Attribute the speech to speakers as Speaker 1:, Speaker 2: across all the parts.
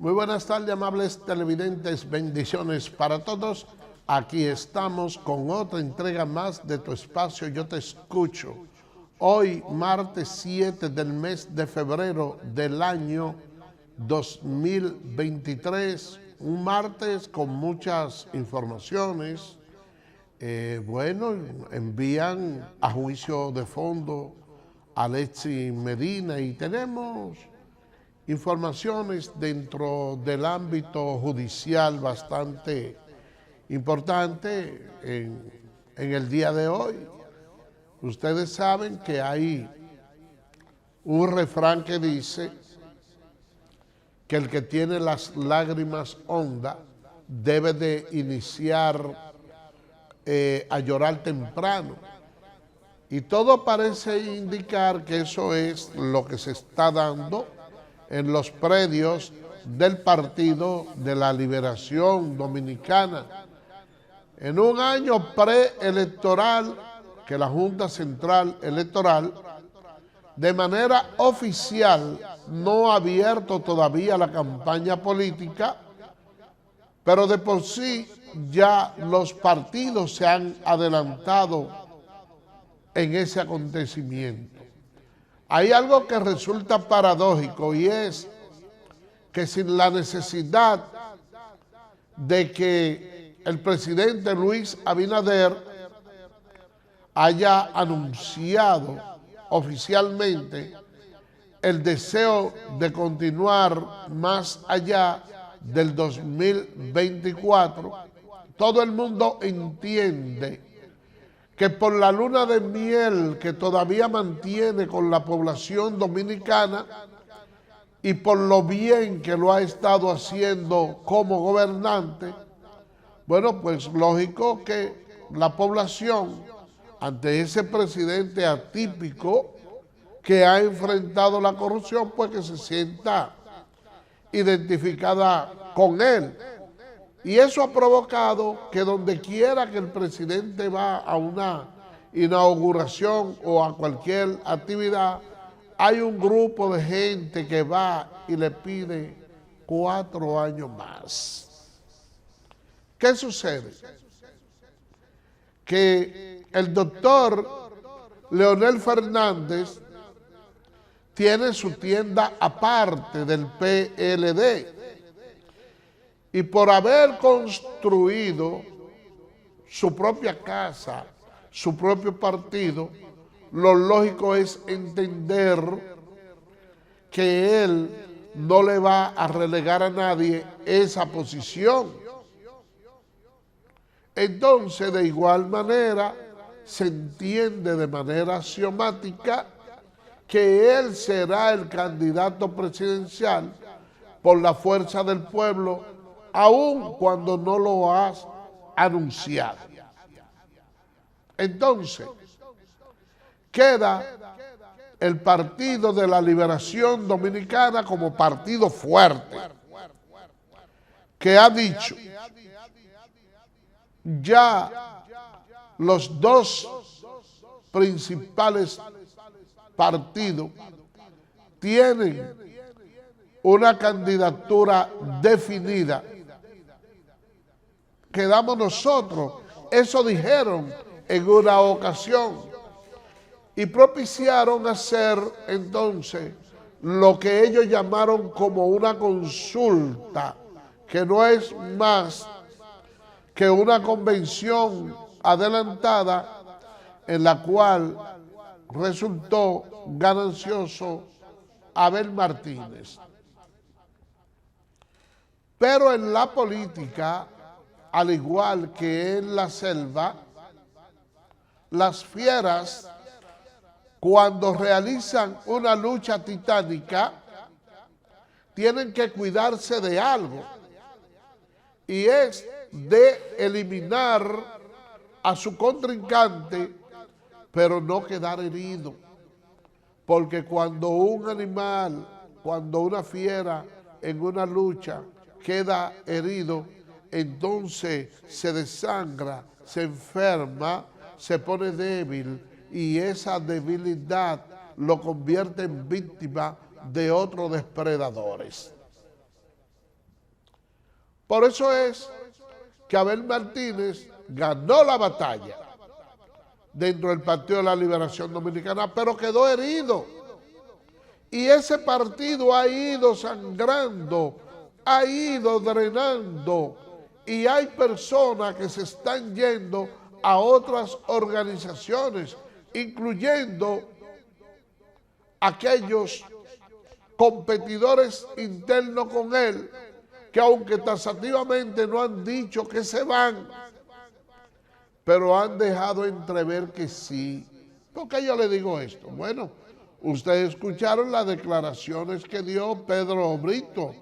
Speaker 1: Muy buenas tardes, amables televidentes, bendiciones para todos. Aquí estamos con otra entrega más de tu espacio Yo Te Escucho. Hoy, martes 7 del mes de febrero del año 2023, un martes con muchas informaciones. Envían a juicio de fondo a Alexis Medina y tenemos informaciones dentro del ámbito judicial bastante importante en el día de hoy. Ustedes saben que hay un refrán que dice que el que tiene las lágrimas hondas debe de iniciar a llorar temprano. Y todo parece indicar que eso es lo que se está dando en los predios del Partido de la Liberación Dominicana. En un año preelectoral que la Junta Central Electoral de manera oficial no ha abierto todavía la campaña política, pero de por sí ya los partidos se han adelantado en ese acontecimiento. Hay algo que resulta paradójico y es que sin la necesidad de que el presidente Luis Abinader haya anunciado oficialmente el deseo de continuar más allá del 2024, todo el mundo entiende que por la luna de miel que todavía mantiene con la población dominicana y por lo bien que lo ha estado haciendo como gobernante, bueno, pues lógico que la población, ante ese presidente atípico que ha enfrentado la corrupción, pues que se sienta identificada con él. Y eso ha provocado que donde quiera que el presidente va a una inauguración o a cualquier actividad, hay un grupo de gente que va y le pide 4 años más. ¿Qué sucede? Que el doctor Leonel Fernández tiene su tienda aparte del PLD. Y por haber construido su propia casa, su propio partido, lo lógico es entender que él no le va a relegar a nadie esa posición. Entonces, de igual manera, se entiende de manera axiomática que él será el candidato presidencial por la fuerza del pueblo, aun cuando no lo has anunciado. Entonces, queda el Partido de la Liberación Dominicana como partido fuerte, que ha dicho, ya los dos principales partidos tienen una candidatura definida. Quedamos nosotros, eso dijeron en una ocasión, y propiciaron hacer entonces lo que ellos llamaron como una consulta, que no es más que una convención adelantada en la cual resultó ganancioso Abel Martínez. Pero en la política, al igual que en la selva, las fieras, cuando realizan una lucha titánica, tienen que cuidarse de algo, y es de eliminar a su contrincante, pero no quedar herido. Porque cuando un animal, cuando una fiera en una lucha queda herido, entonces se desangra, se enferma, se pone débil y esa debilidad lo convierte en víctima de otros depredadores. Por eso es que Abel Martínez ganó la batalla dentro del Partido de la Liberación Dominicana, pero quedó herido. Y ese partido ha ido sangrando, ha ido drenando, y hay personas que se están yendo a otras organizaciones, incluyendo aquellos competidores internos con él, que aunque taxativamente no han dicho que se van, pero han dejado entrever que sí. ¿Por qué yo le digo esto? Bueno, ustedes escucharon las declaraciones que dio Pedro Brito,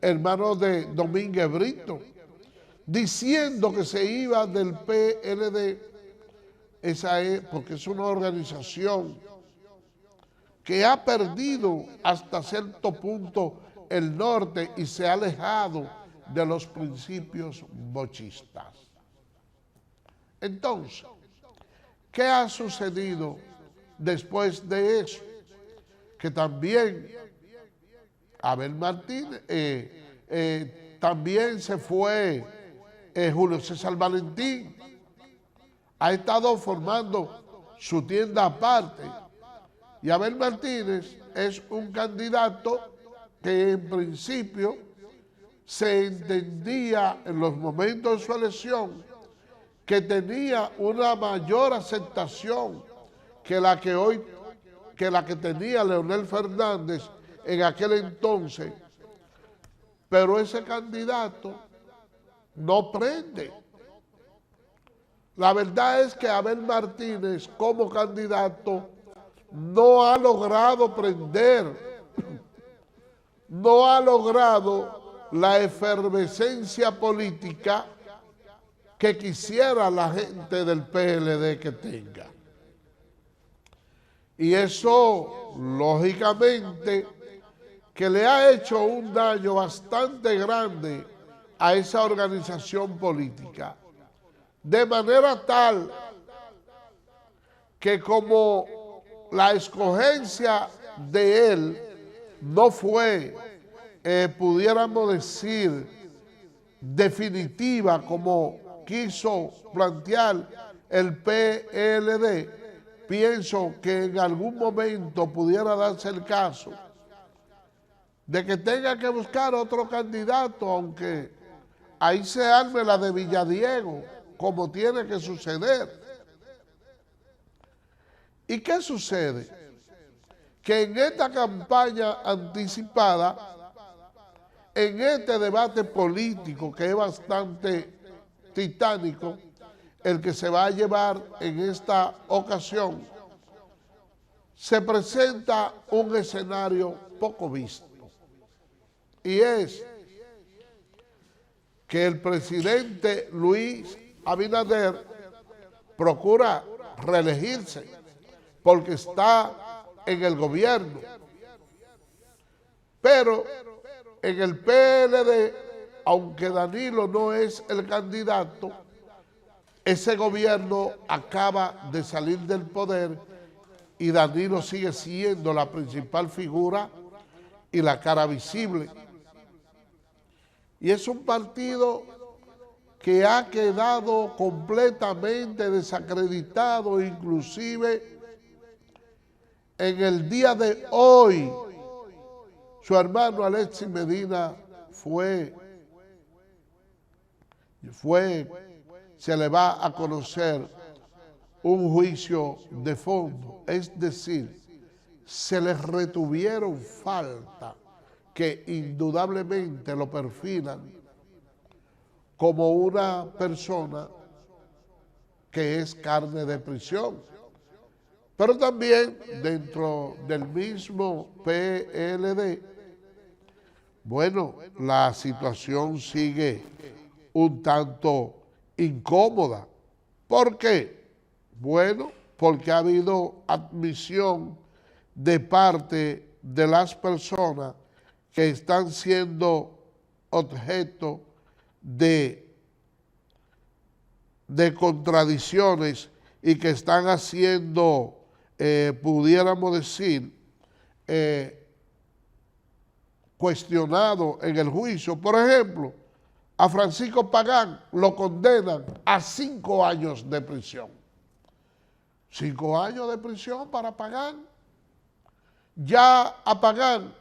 Speaker 1: hermano de Domínguez Brito, diciendo que se iba del PLD. Esa es porque es una organización que ha perdido hasta cierto punto el norte y se ha alejado de los principios bochistas. Entonces, ¿qué ha sucedido después de eso? Que también Abel Martínez, también se fue Julio César Valentín, ha estado formando su tienda aparte, y Abel Martínez es un candidato que en principio se entendía en los momentos de su elección que tenía una mayor aceptación que la que tenía Leonel Fernández en aquel entonces, pero ese candidato no prende. La verdad es que Abel Martínez como candidato no ha logrado prender, no ha logrado la efervescencia política que quisiera la gente del PLD que tenga. Y eso, lógicamente, que le ha hecho un daño bastante grande a esa organización política, de manera tal que como la escogencia de él no fue, pudiéramos decir, definitiva como quiso plantear el PLD, pienso que en algún momento pudiera darse el caso de que tenga que buscar otro candidato, aunque ahí se arme la de Villadiego, como tiene que suceder. ¿Y qué sucede? Que en esta campaña anticipada, en este debate político que es bastante titánico, el que se va a llevar en esta ocasión, se presenta un escenario poco visto. Y es que el presidente Luis Abinader procura reelegirse porque está en el gobierno. Pero en el PLD, aunque Danilo no es el candidato, ese gobierno acaba de salir del poder y Danilo sigue siendo la principal figura y la cara visible. Y es un partido que ha quedado completamente desacreditado, inclusive en el día de hoy, su hermano Alexis Medina se le va a conocer un juicio de fondo, es decir, se les retuvieron falta que indudablemente lo perfilan como una persona que es carne de prisión. Pero también dentro del mismo PLD, bueno, la situación sigue un tanto incómoda. ¿Por qué? Bueno, porque ha habido admisión de parte de las personas que están siendo objeto de contradicciones y que están haciendo, pudiéramos decir, cuestionado en el juicio. Por ejemplo, A Francisco Pagán lo condenan a 5 años de prisión. 5 años de prisión para Pagán. Ya a Pagán,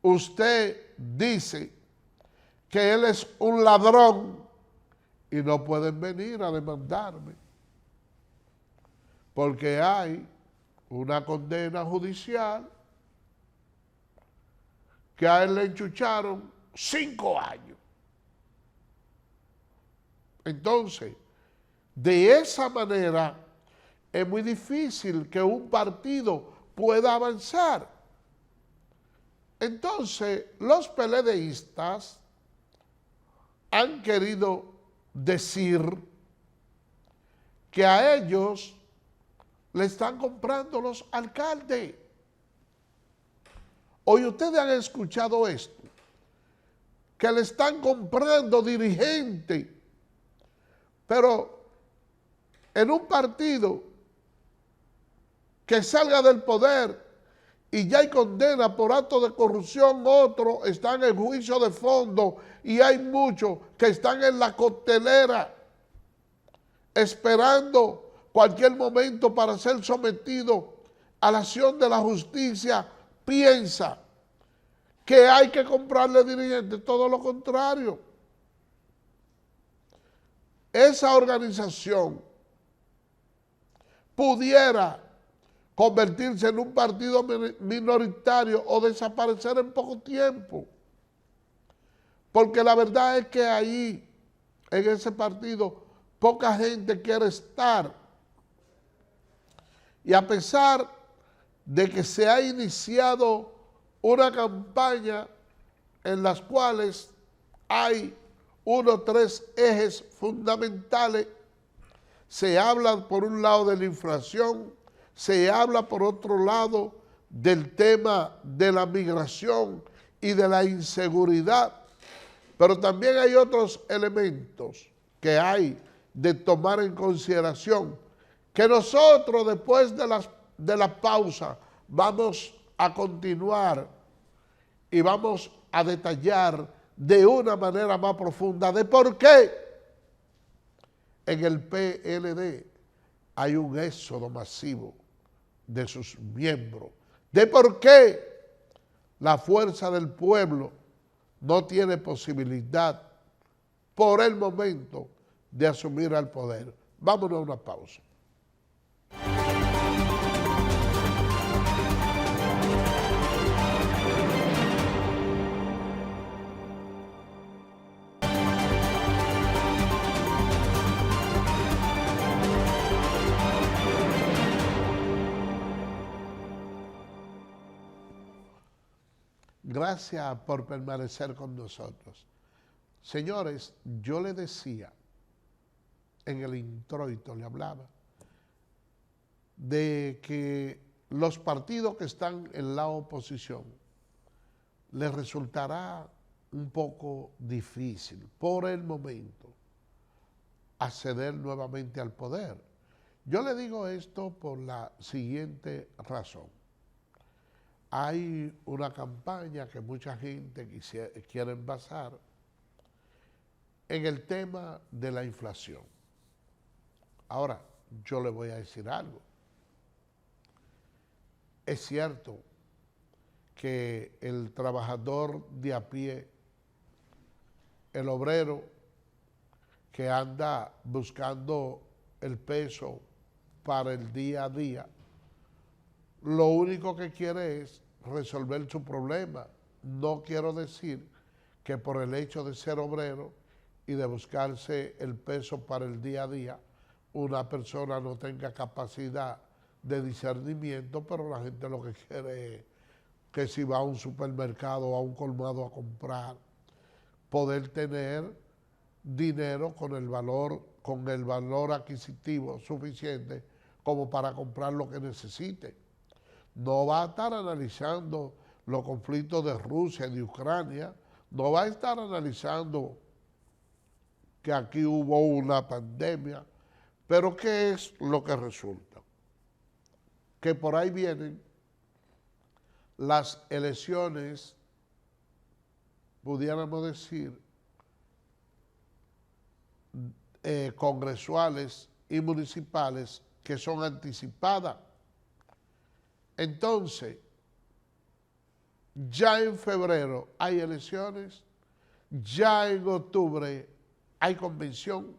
Speaker 1: usted dice que él es un ladrón y no pueden venir a demandarme porque hay una condena judicial que a él le enchucharon 5 años. Entonces, de esa manera es muy difícil que un partido pueda avanzar. Entonces, los PLDistas han querido decir que a ellos le están comprando los alcaldes. Hoy ustedes han escuchado esto, que le están comprando dirigentes, pero en un partido que salga del poder y ya hay condena por actos de corrupción, otros están en juicio de fondo y hay muchos que están en la costelera esperando cualquier momento para ser sometidos a la acción de la justicia, piensa que hay que comprarle dirigentes, todo lo contrario. Esa organización pudiera convertirse en un partido minoritario o desaparecer en poco tiempo. Porque la verdad es que ahí, en ese partido, poca gente quiere estar. Y a pesar de que se ha iniciado una campaña en las cuales hay 1 o 3 ejes fundamentales, se habla por un lado de la inflación, se habla por otro lado del tema de la migración y de la inseguridad, pero también hay otros elementos que hay de tomar en consideración, que nosotros después de la pausa vamos a continuar y vamos a detallar de una manera más profunda de por qué en el PLD hay un éxodo masivo de sus miembros, de por qué la fuerza del pueblo no tiene posibilidad por el momento de asumir el poder. Vámonos a una pausa. Gracias por permanecer con nosotros. Señores, yo le decía en el introito, le hablaba de que los partidos que están en la oposición les resultará un poco difícil por el momento acceder nuevamente al poder. Yo le digo esto por la siguiente razón. Hay una campaña que mucha gente quiere basar en el tema de la inflación. Ahora, yo le voy a decir algo. Es cierto que el trabajador de a pie, el obrero que anda buscando el peso para el día a día, lo único que quiere es resolver su problema. No quiero decir que por el hecho de ser obrero y de buscarse el peso para el día a día, una persona no tenga capacidad de discernimiento, pero la gente lo que quiere es que si va a un supermercado o a un colmado a comprar, poder tener dinero con el valor adquisitivo suficiente como para comprar lo que necesite. No va a estar analizando los conflictos de Rusia y de Ucrania, no va a estar analizando que aquí hubo una pandemia, pero ¿qué es lo que resulta? Que por ahí vienen las elecciones pudiéramos decir, congresuales y municipales que son anticipadas. Entonces, ya en febrero hay elecciones, ya en octubre hay convención.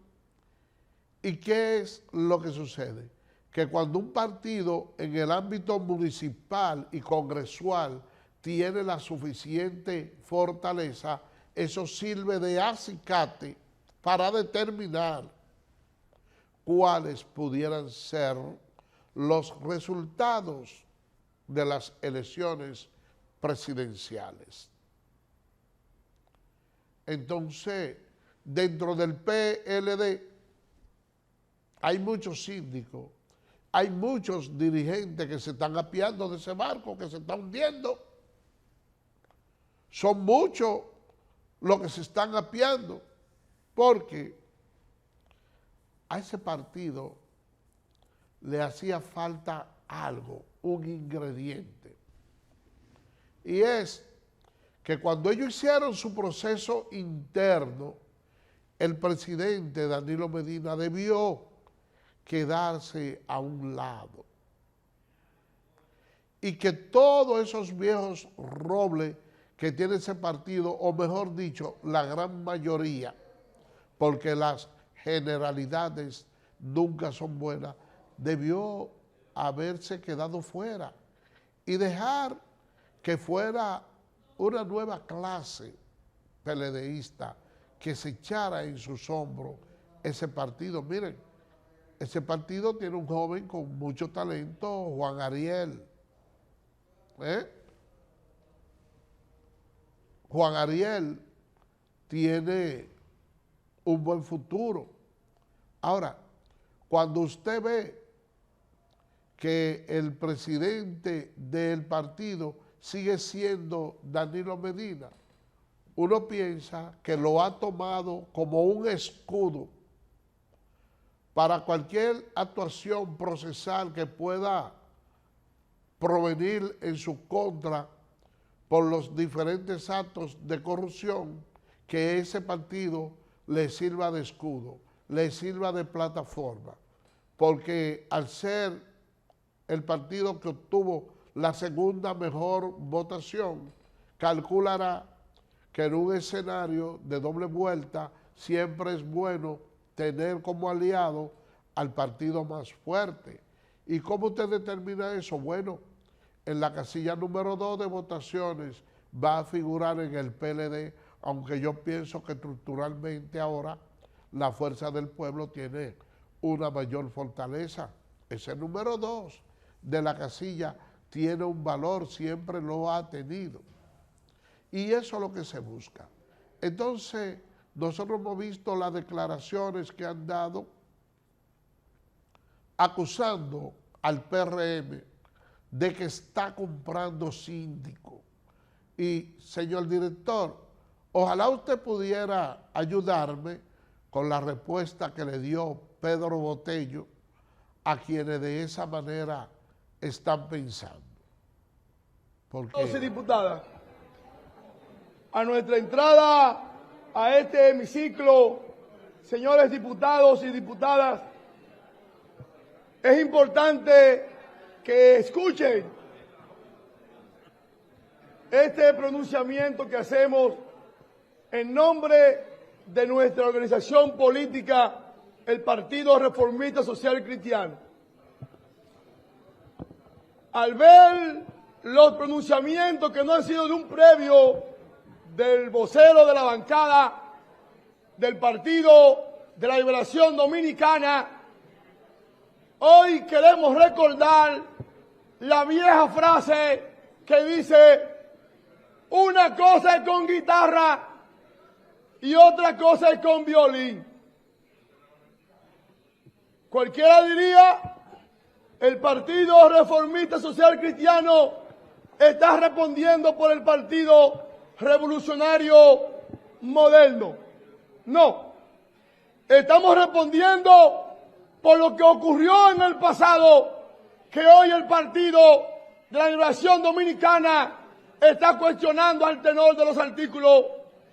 Speaker 1: ¿Y qué es lo que sucede? Que cuando un partido en el ámbito municipal y congresual tiene la suficiente fortaleza, eso sirve de acicate para determinar cuáles pudieran ser los resultados de las elecciones presidenciales. Entonces, dentro del PLD hay muchos síndicos, hay muchos dirigentes que se están apiando de ese barco, que se está hundiendo. Son muchos los que se están apiando, porque a ese partido le hacía falta algo, un ingrediente. Y es que cuando ellos hicieron su proceso interno, el presidente Danilo Medina debió quedarse a un lado. Y que todos esos viejos robles que tiene ese partido, o mejor dicho, la gran mayoría, porque las generalidades nunca son buenas, debió haberse quedado fuera y dejar que fuera una nueva clase PLDista que se echara en sus hombros ese partido. Miren, ese partido tiene un joven con mucho talento, Juan Ariel. Juan Ariel tiene un buen futuro. Ahora, cuando usted ve que el presidente del partido sigue siendo Danilo Medina, uno piensa que lo ha tomado como un escudo para cualquier actuación procesal que pueda provenir en su contra por los diferentes actos de corrupción, que ese partido le sirva de escudo, le sirva de plataforma, porque al ser el partido que obtuvo la segunda mejor votación, calculará que en un escenario de doble vuelta siempre es bueno tener como aliado al partido más fuerte. ¿Y cómo usted determina eso? Bueno, en la casilla número 2 de votaciones va a figurar en el PLD, aunque yo pienso que estructuralmente ahora la Fuerza del Pueblo tiene una mayor fortaleza. Ese número 2 de la casilla tiene un valor, siempre lo ha tenido. Y eso es lo que se busca. Entonces, nosotros hemos visto las declaraciones que han dado acusando al PRM de que está comprando síndicos. Y, señor director, ojalá usted pudiera ayudarme con la respuesta que le dio Pedro Botello a quienes de esa manera están pensando.
Speaker 2: Porque, diputadas, a nuestra entrada a este hemiciclo, señores diputados y diputadas, es importante que escuchen este pronunciamiento que hacemos en nombre de nuestra organización política, el Partido Reformista Social Cristiano. Al ver los pronunciamientos que no han sido de un previo del vocero de la bancada del Partido de la Liberación Dominicana, hoy queremos recordar la vieja frase que dice: una cosa es con guitarra y otra cosa es con violín. Cualquiera diría, el Partido Reformista Social Cristiano está respondiendo por el Partido Revolucionario Moderno. No, estamos respondiendo por lo que ocurrió en el pasado, que hoy el Partido de la Liberación Dominicana está cuestionando al tenor de los artículos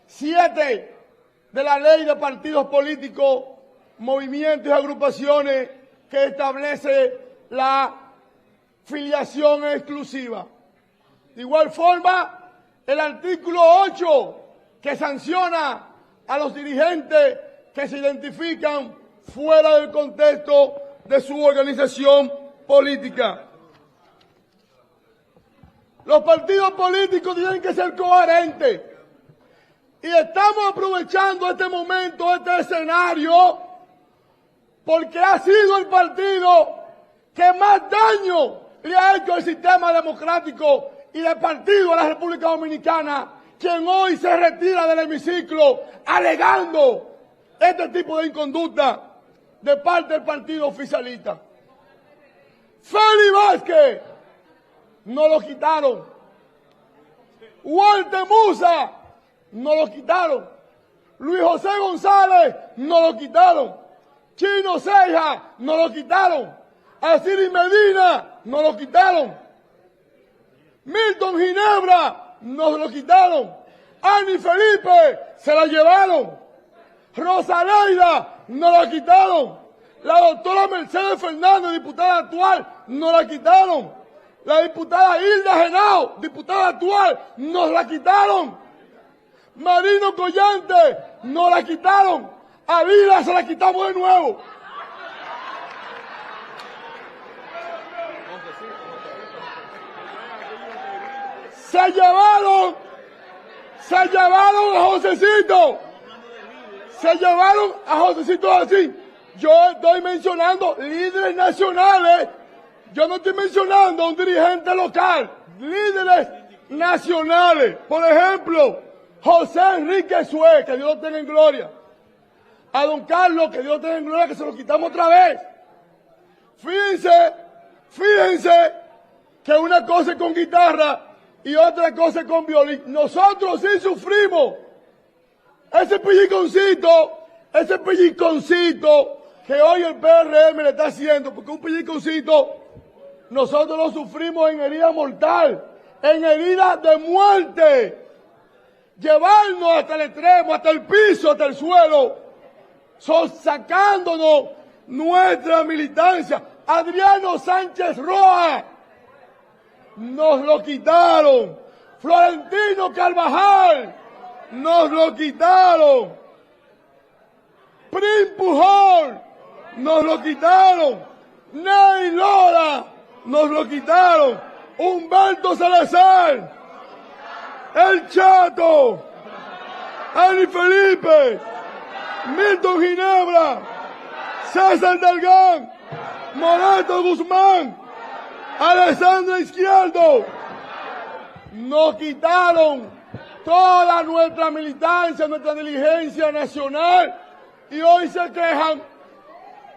Speaker 2: 7 de la Ley de Partidos Políticos, Movimientos y Agrupaciones, que establece la filiación exclusiva. De igual forma, el artículo 8, que sanciona a los dirigentes que se identifican fuera del contexto de su organización política. Los partidos políticos tienen que ser coherentes. Y estamos aprovechando este momento, este escenario, porque ha sido el partido que más daño le ha hecho al sistema democrático y del partido de la República Dominicana, quien hoy se retira del hemiciclo alegando este tipo de inconducta de parte del partido oficialista. Félix Vázquez no lo quitaron. Walter Musa no lo quitaron. Luis José González no lo quitaron. Chino Ceja no lo quitaron. Asiris Medina no lo quitaron. Milton Ginebra no lo quitaron. Ani Felipe se la llevaron. Rosaleida no la quitaron. La doctora Mercedes Fernández, diputada actual, no la quitaron. La diputada Hilda Genao, diputada actual, nos la quitaron. Marino Collante, nos la quitaron. A Vila se la quitamos de nuevo. Se llevaron a Josecito. Se llevaron a Josecito así. Yo estoy mencionando líderes nacionales. Yo no estoy mencionando a un dirigente local. Líderes nacionales. Por ejemplo, José Enrique Sue, que Dios lo tenga en gloria. A don Carlos, que Dios lo tenga en gloria, que se lo quitamos otra vez. Fíjense que una cosa es con guitarra y otra cosa es con violín. Nosotros sí sufrimos ese pellizconcito que hoy el PRM le está haciendo, porque un pellizconcito nosotros lo sufrimos en herida mortal, en herida de muerte. Llevarnos hasta el extremo, hasta el piso, hasta el suelo, sacándonos nuestra militancia. Adriano Sánchez Roa nos lo quitaron. Florentino Carvajal nos lo quitaron. Prim Pujol nos lo quitaron. Ney Lora nos lo quitaron. Humberto Salazar, El Chato, Ani Felipe, Milton Ginebra, César Delgán, Morato Guzmán, Alessandra Izquierdo. Nos quitaron toda nuestra militancia, nuestra diligencia nacional, y hoy se quejan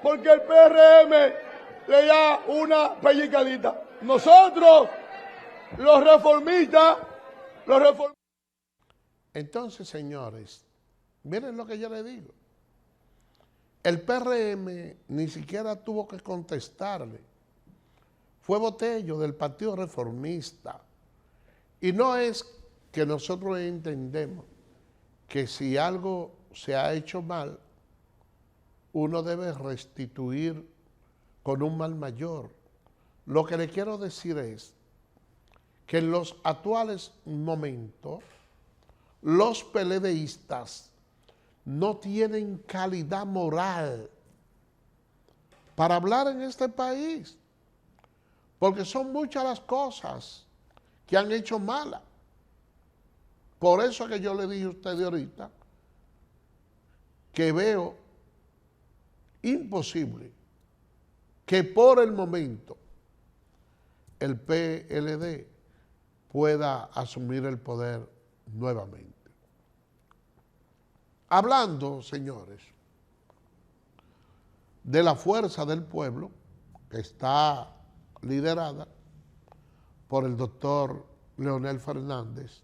Speaker 2: porque el PRM le da una pellizcadita. Nosotros, los reformistas.
Speaker 1: Entonces, señores, miren lo que yo les digo. El PRM ni siquiera tuvo que contestarle. Fue Botello del Partido Reformista. Y no es que nosotros entendemos que si algo se ha hecho mal, uno debe restituir con un mal mayor. Lo que le quiero decir es que en los actuales momentos, los PLDistas no tienen calidad moral para hablar en este país, porque son muchas las cosas que han hecho malas. Por eso que yo le dije a ustedes ahorita que veo imposible que por el momento el PLD pueda asumir el poder nuevamente. Hablando, señores, de la fuerza del pueblo, que está liderada por el doctor Leonel Fernández,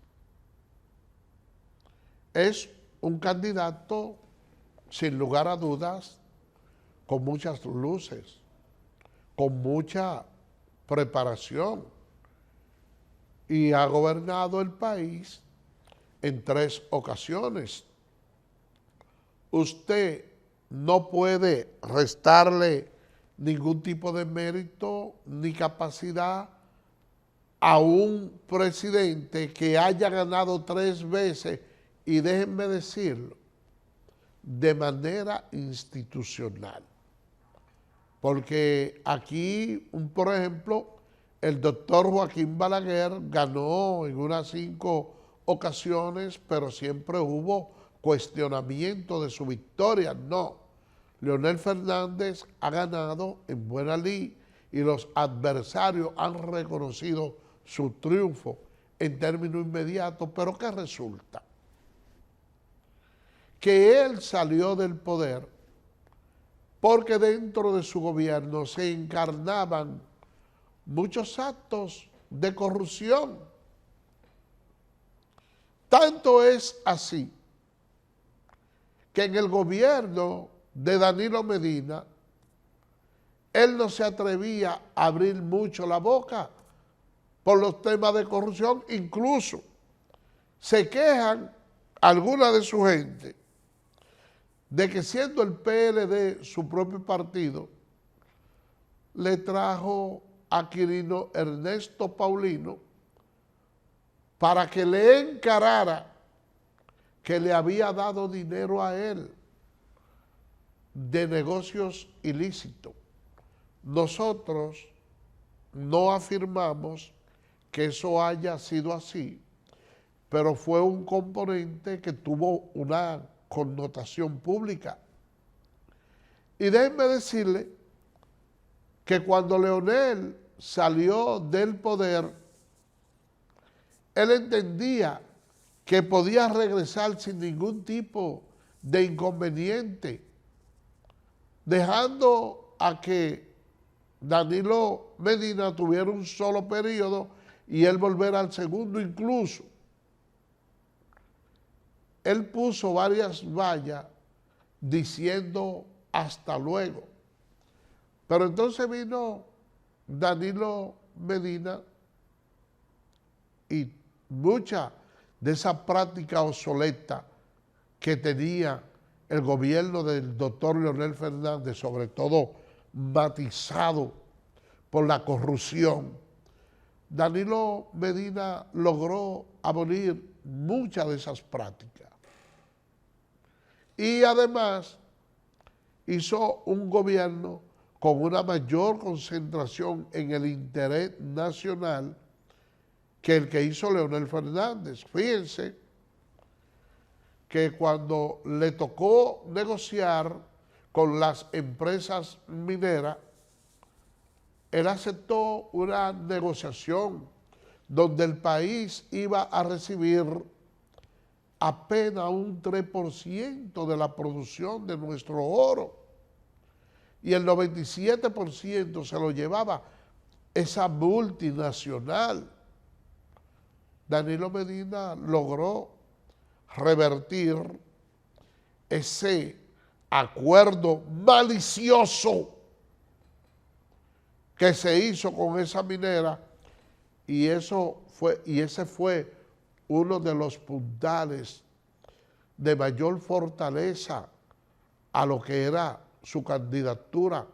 Speaker 1: es un candidato, sin lugar a dudas, con muchas luces, con mucha preparación, y ha gobernado el país en 3 ocasiones. Usted no puede restarle ningún tipo de mérito ni capacidad a un presidente que haya ganado 3 veces, y déjenme decirlo, de manera institucional. Porque aquí, por ejemplo, el doctor Joaquín Balaguer ganó en unas 5 ocasiones, pero siempre hubo cuestionamiento de su victoria. No, Leonel Fernández ha ganado en buena lid y los adversarios han reconocido su triunfo en términos inmediatos. Pero ¿qué resulta? Que él salió del poder porque dentro de su gobierno se encarnaban muchos actos de corrupción. Tanto es así que en el gobierno de Danilo Medina, él no se atrevía a abrir mucho la boca por los temas de corrupción. Incluso se quejan algunas de su gente de que, siendo el PLD su propio partido, le trajo a Quirino Ernesto Paulino para que le encarara que le había dado dinero a él de negocios ilícitos. Nosotros no afirmamos que eso haya sido así, pero fue un componente que tuvo una connotación pública. Y déjenme decirle que cuando Leonel salió del poder, él entendía que podía regresar sin ningún tipo de inconveniente, dejando a que Danilo Medina tuviera un solo periodo y él volver al segundo. Incluso él puso varias vallas diciendo hasta luego. Pero entonces vino Danilo Medina y mucha de esa práctica obsoleta que tenía el gobierno del doctor Leonel Fernández, sobre todo matizado por la corrupción, Danilo Medina logró abolir muchas de esas prácticas. Y además hizo un gobierno con una mayor concentración en el interés nacional que el que hizo Leonel Fernández. Fíjense que cuando le tocó negociar con las empresas mineras, él aceptó una negociación donde el país iba a recibir apenas un 3% de la producción de nuestro oro, y el 97% se lo llevaba esa multinacional. Danilo Medina logró revertir ese acuerdo malicioso que se hizo con esa minera, y ese fue uno de los puntales de mayor fortaleza a lo que era su candidatura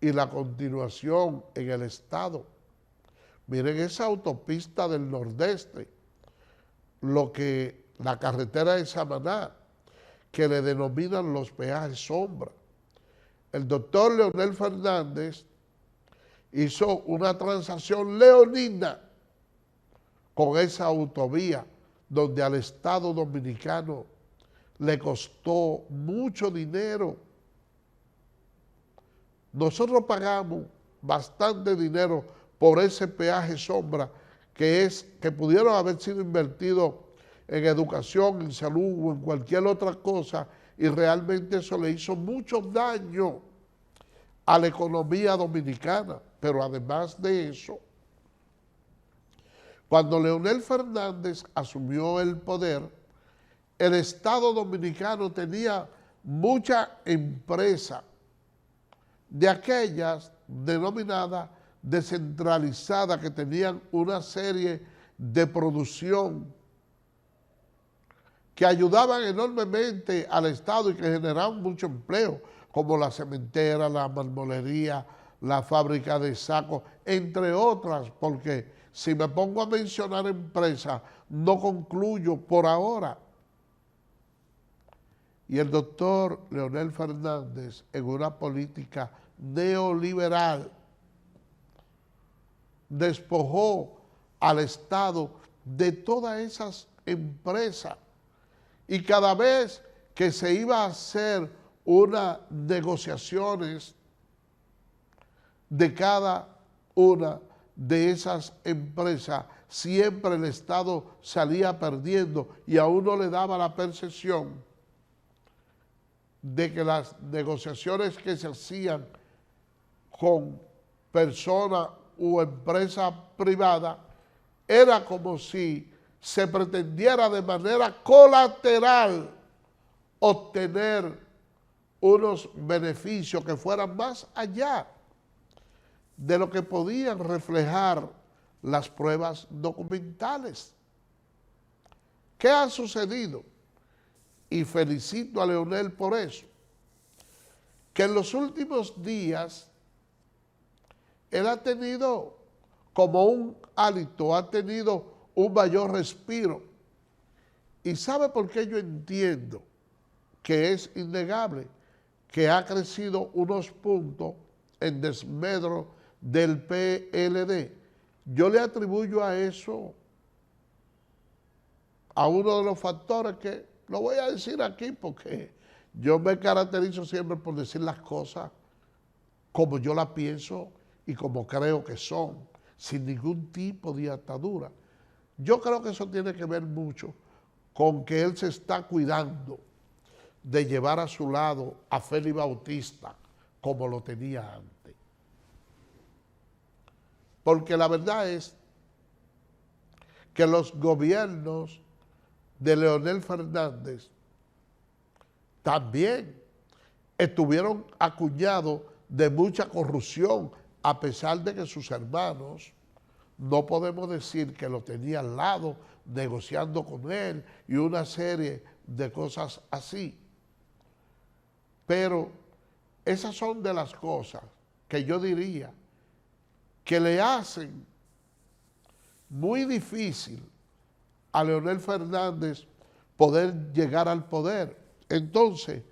Speaker 1: y la continuación en el Estado. Miren esa autopista del Nordeste, la carretera de Samaná, que le denominan los peajes sombra. El doctor Leonel Fernández hizo una transacción leonina con esa autovía, donde al Estado Dominicano le costó mucho dinero. Nosotros pagamos bastante dinero por ese peaje sombra que pudieron haber sido invertidos en educación, en salud o en cualquier otra cosa, y realmente eso le hizo mucho daño a la economía dominicana. Pero además de eso, cuando Leonel Fernández asumió el poder, el Estado Dominicano tenía mucha empresa de aquellas denominadas descentralizadas, que tenían una serie de producción que ayudaban enormemente al Estado y que generaban mucho empleo, como la cementera, la marmolería, la fábrica de sacos, entre otras, porque si me pongo a mencionar empresas, no concluyo por ahora. Y el doctor Leonel Fernández, en una política neoliberal, despojó al Estado de todas esas empresas. Y cada vez que se iba a hacer unas negociaciones de cada una de esas empresas, siempre el Estado salía perdiendo y a uno le daba la percepción de que las negociaciones que se hacían con personas u empresas privadas era como si se pretendiera de manera colateral obtener unos beneficios que fueran más allá de lo que podían reflejar las pruebas documentales. ¿Qué ha sucedido? Y felicito a Leonel por eso, que en los últimos días él ha tenido como un hálito, ha tenido un mayor respiro. ¿Y sabe por qué yo entiendo que es innegable? Que ha crecido unos puntos en desmedro del PLD. Yo le atribuyo a eso a uno de los factores que lo voy a decir aquí porque yo me caracterizo siempre por decir las cosas como yo las pienso y como creo que son, sin ningún tipo de atadura. Yo creo que eso tiene que ver mucho con que él se está cuidando de llevar a su lado a Félix Bautista como lo tenía antes. Porque la verdad es que los gobiernos de Leonel Fernández también estuvieron acuñados de mucha corrupción, a pesar de que sus hermanos, no podemos decir que lo tenía al lado, negociando con él y una serie de cosas así. Pero esas son de las cosas que yo diría que le hacen muy difícil a Leonel Fernández poder llegar al poder. Entonces,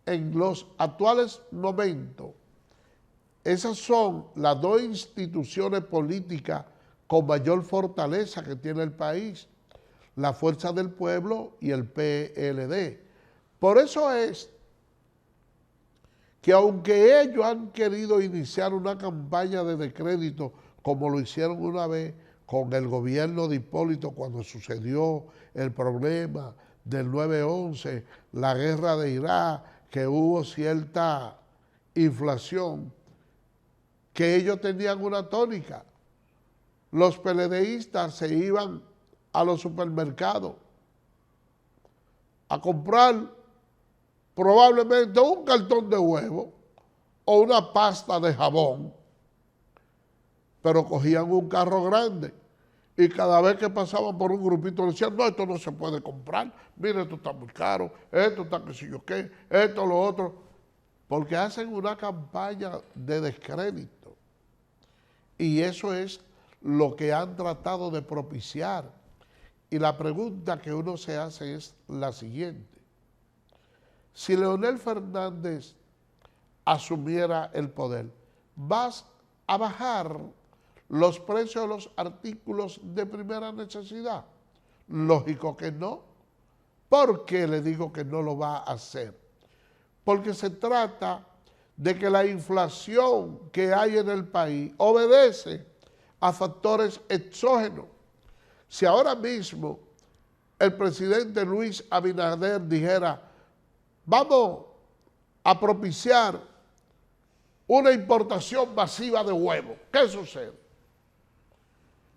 Speaker 1: en los actuales momentos, esas son las dos instituciones políticas con mayor fortaleza que tiene el país, la Fuerza del Pueblo y el PLD. Por eso es que aunque ellos han querido iniciar una campaña de descrédito, como lo hicieron una vez con el gobierno de Hipólito cuando sucedió el problema del 9/11, la guerra de Irak, que hubo cierta inflación, que ellos tenían una tónica. Los PLDistas se iban a los supermercados a comprar probablemente un cartón de huevo o una pasta de jabón, pero cogían un carro grande y cada vez que pasaban por un grupito decían, no, esto no se puede comprar, mire, esto está muy caro, esto está que si yo qué, esto, lo otro, porque hacen una campaña de descrédito. Y eso es lo que han tratado de propiciar. Y la pregunta que uno se hace es la siguiente. Si Leonel Fernández asumiera el poder, ¿vas a bajar los precios de los artículos de primera necesidad? Lógico que no. ¿Por qué le digo que no lo va a hacer? Porque se trata de que la inflación que hay en el país obedece a factores exógenos. Si ahora mismo el presidente Luis Abinader dijera, vamos a propiciar una importación masiva de huevos, ¿qué sucede?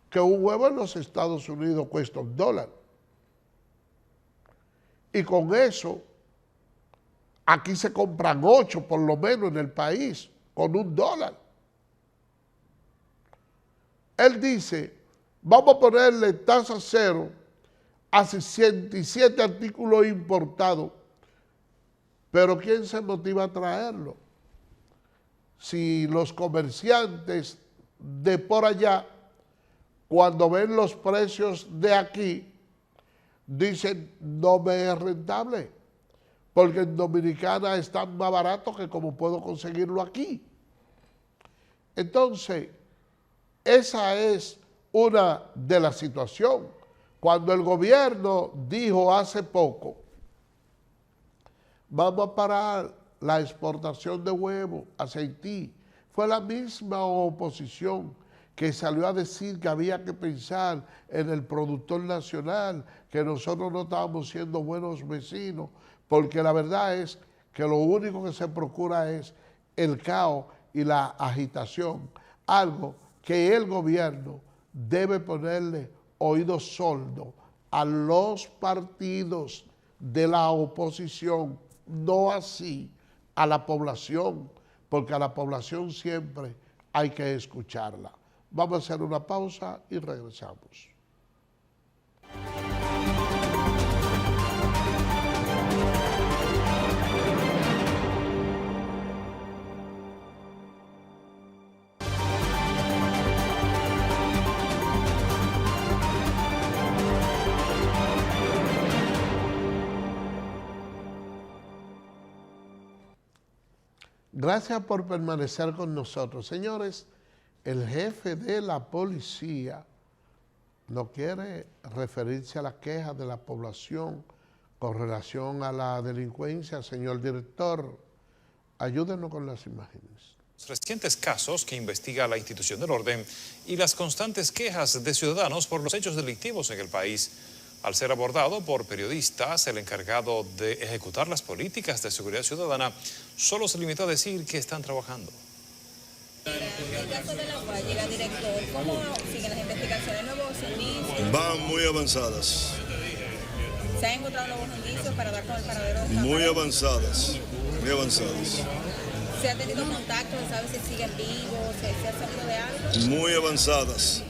Speaker 1: Que un huevo en los Estados Unidos cuesta $1. Y con eso, aquí se compran 8 por lo menos en el país, con $1. Él dice, vamos a ponerle tasa cero a 67 artículos importados. Pero ¿quién se motiva a traerlo? Si los comerciantes de por allá, cuando ven los precios de aquí, dicen, no me es rentable, porque en Dominicana está más barato que como puedo conseguirlo aquí. Entonces, esa es una de las situaciones. Cuando el gobierno dijo hace poco, vamos a parar la exportación de huevos hacia Haití, fue la misma oposición que salió a decir que había que pensar en el productor nacional, que nosotros no estábamos siendo buenos vecinos, porque la verdad es que lo único que se procura es el caos y la agitación, algo que el gobierno debe ponerle oídos sordos a los partidos de la oposición, no así a la población, porque a la población siempre hay que escucharla. Vamos a hacer una pausa y regresamos. Gracias por permanecer con nosotros. Señores, el jefe de la policía no quiere referirse a las quejas de la población con relación a la delincuencia. Señor director, ayúdenos con las imágenes.
Speaker 3: Los recientes casos que investiga la institución del orden y las constantes quejas de ciudadanos por los hechos delictivos en el país. Al ser abordado por periodistas, el encargado de ejecutar las políticas de seguridad ciudadana solo se limitó a decir que están trabajando.
Speaker 4: En el caso de la Guayiga, director, ¿cómo siguen las investigaciones? ¿Nuevos indicios?
Speaker 5: Van muy avanzadas.
Speaker 4: ¿Se han encontrado nuevos indicios para dar con el paradero de
Speaker 5: Muy avanzadas, muy avanzadas.
Speaker 4: ¿Se ha tenido contacto? ¿Se sabe si siguen vivos? ¿Se ha sabido de algo?
Speaker 5: Muy avanzadas.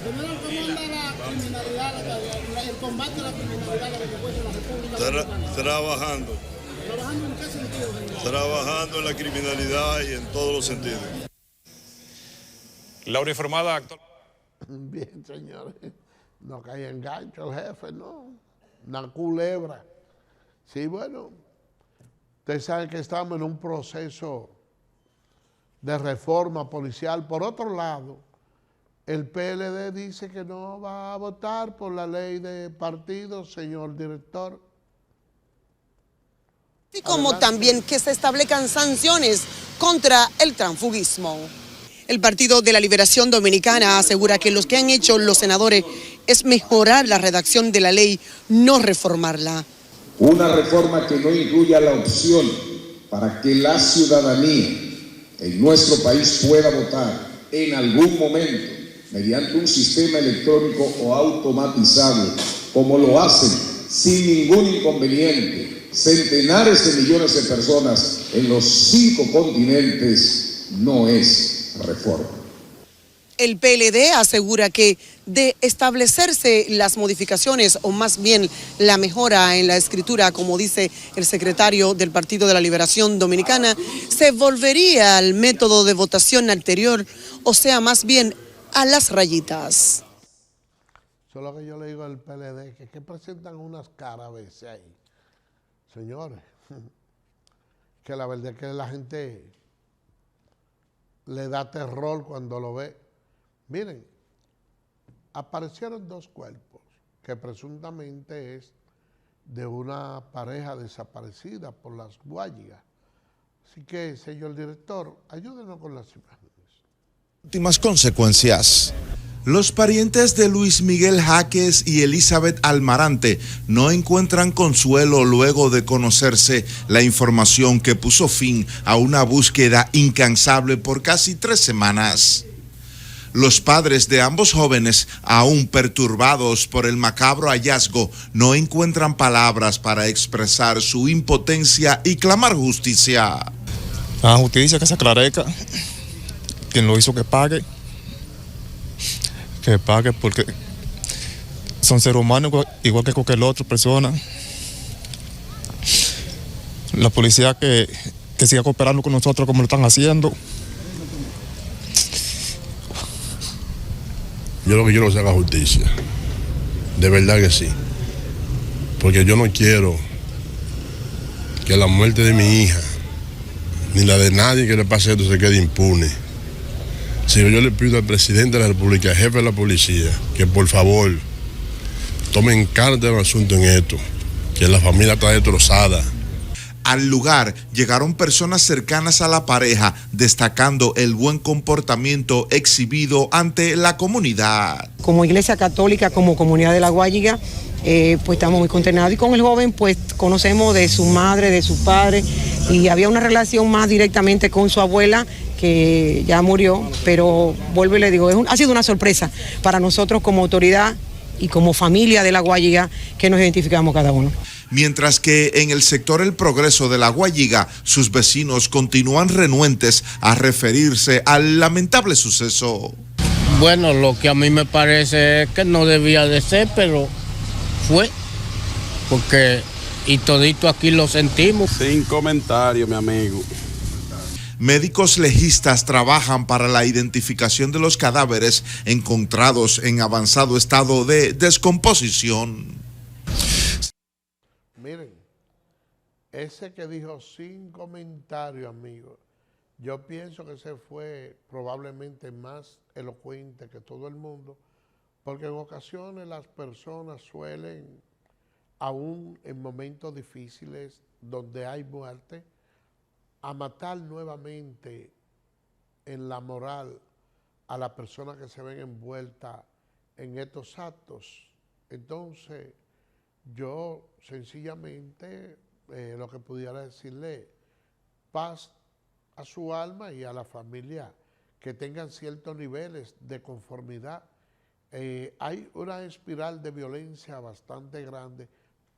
Speaker 6: ¿Cómo anda la criminalidad, el combate a la criminalidad de la delincuencia en la República Dominicana?
Speaker 5: Trabajando.
Speaker 6: ¿Trabajando en qué sentido, señor?
Speaker 5: Trabajando en la criminalidad y en todos los sentidos.
Speaker 3: La uniformada actual.
Speaker 1: Bien, señores. No cae en gancho el jefe, ¿no? Una culebra. Sí, bueno. Ustedes saben que estamos en un proceso de reforma policial. Por otro lado, el PLD dice que no va a votar por la ley de partidos, señor director.
Speaker 7: Y como también que se establezcan sanciones contra el transfugismo. El Partido de la Liberación Dominicana asegura que lo que han hecho los senadores es mejorar la redacción de la ley, no reformarla.
Speaker 8: Una reforma que no incluya la opción para que la ciudadanía en nuestro país pueda votar en algún momento mediante un sistema electrónico o automatizado, como lo hacen sin ningún inconveniente centenares de millones de personas en los 5 continentes, no es reforma.
Speaker 7: El PLD asegura que de establecerse las modificaciones, o más bien la mejora en la escritura, como dice el secretario del Partido de la Liberación Dominicana, se volvería al método de votación anterior, o sea, más bien a las rayitas.
Speaker 1: Eso es lo que yo le digo al PLD, que presentan unas caras a veces ahí. Señores, que la verdad es que la gente le da terror cuando lo ve. Miren, aparecieron 2 cuerpos que presuntamente es de una pareja desaparecida por las Guayigas. Así que, señor director, ayúdenos con las imágenes.
Speaker 9: Últimas consecuencias. Los parientes de Luis Miguel Jaques y Elizabeth Almarante no encuentran consuelo luego de conocerse la información que puso fin a una búsqueda incansable por casi 3 semanas. Los padres de ambos jóvenes, aún perturbados por el macabro hallazgo, no encuentran palabras para expresar su impotencia y clamar justicia.
Speaker 10: La justicia que se aclarezca, quien lo hizo que pague porque son seres humanos igual que cualquier otra persona. La policía que siga cooperando con nosotros como lo están haciendo.
Speaker 11: Yo lo que quiero es que se haga justicia. De verdad que sí. Porque yo no quiero que la muerte de mi hija, ni la de nadie que le pase esto, se quede impune. Si yo le pido al presidente de la República, al jefe de la policía, que por favor tomen carta del asunto en esto, que la familia está destrozada.
Speaker 9: Al lugar llegaron personas cercanas a la pareja, destacando el buen comportamiento exhibido ante la comunidad.
Speaker 7: Como Iglesia Católica, como comunidad de La Guayiga, pues estamos muy consternados. Y con el joven, pues conocemos de su madre, de su padre, y había una relación más directamente con su abuela, que ya murió, pero vuelvo y le digo, ha sido una sorpresa para nosotros como autoridad y como familia de La Guayiga, que nos identificamos cada uno.
Speaker 9: Mientras que en el sector El Progreso de La Guayiga, sus vecinos continúan renuentes a referirse al lamentable suceso.
Speaker 12: Bueno, lo que a mí me parece es que no debía de ser, pero fue, porque y todito aquí lo sentimos.
Speaker 13: Sin comentario, mi amigo.
Speaker 9: Médicos legistas trabajan para la identificación de los cadáveres encontrados en avanzado estado de descomposición.
Speaker 1: Miren, ese que dijo sin comentario, amigo, yo pienso que ese fue probablemente más elocuente que todo el mundo, porque en ocasiones las personas suelen, aún en momentos difíciles donde hay muerte, a matar nuevamente en la moral a las personas que se ven envueltas en estos actos. Entonces, yo sencillamente lo que pudiera decirle, paz a su alma y a la familia, que tengan ciertos niveles de conformidad. Hay una espiral de violencia bastante grande,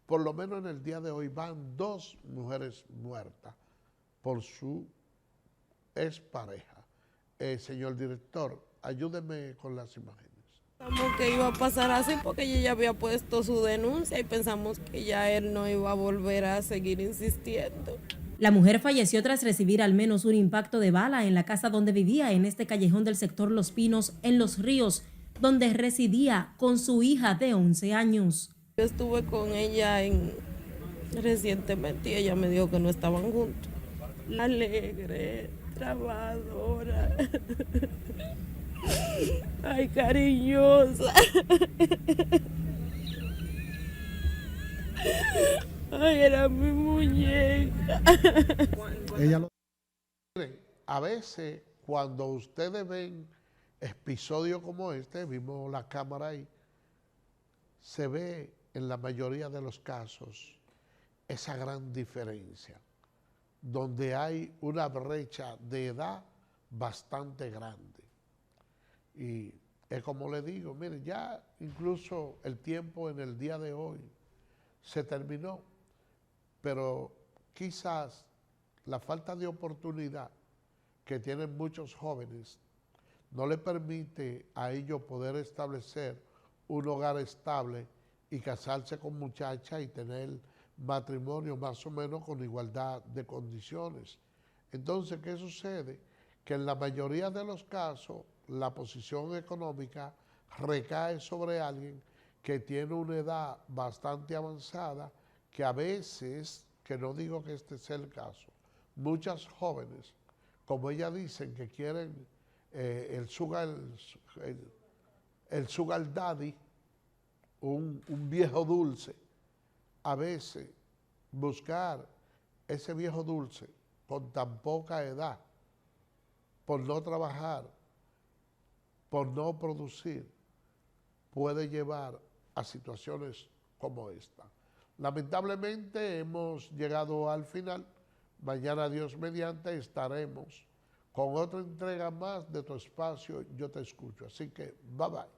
Speaker 1: por lo menos en el día de hoy van 2 mujeres muertas por su expareja. Señor director, ayúdeme con las imágenes.
Speaker 14: Pensamos que iba a pasar así porque ella ya había puesto su denuncia y pensamos que ya él no iba a volver a seguir insistiendo.
Speaker 15: La mujer falleció tras recibir al menos un impacto de bala en la casa donde vivía en este callejón del sector Los Pinos, en Los Ríos, donde residía con su hija de 11 años.
Speaker 14: Yo estuve con ella recientemente y ella me dijo que no estaban juntos. Alegre, trabajadora, ay, cariñosa, ay, era mi muñeca.
Speaker 1: A veces, cuando ustedes ven episodios como este, vimos la cámara ahí, se ve en la mayoría de los casos esa gran diferencia, donde hay una brecha de edad bastante grande. Y es como le digo, mire, ya incluso el tiempo en el día de hoy se terminó, pero quizás la falta de oportunidad que tienen muchos jóvenes no le permite a ellos poder establecer un hogar estable y casarse con muchachas y tener matrimonio más o menos con igualdad de condiciones. Entonces, ¿qué sucede? Que en la mayoría de los casos la posición económica recae sobre alguien que tiene una edad bastante avanzada, que a veces, que no digo que este sea el caso, muchas jóvenes, como ellas dicen que quieren el sugar daddy, un viejo dulce, a veces buscar ese viejo dulce con tan poca edad, por no trabajar, por no producir, puede llevar a situaciones como esta. Lamentablemente hemos llegado al final. Mañana, Dios mediante, estaremos con otra entrega más de tu espacio Yo Te Escucho. Así que, bye bye.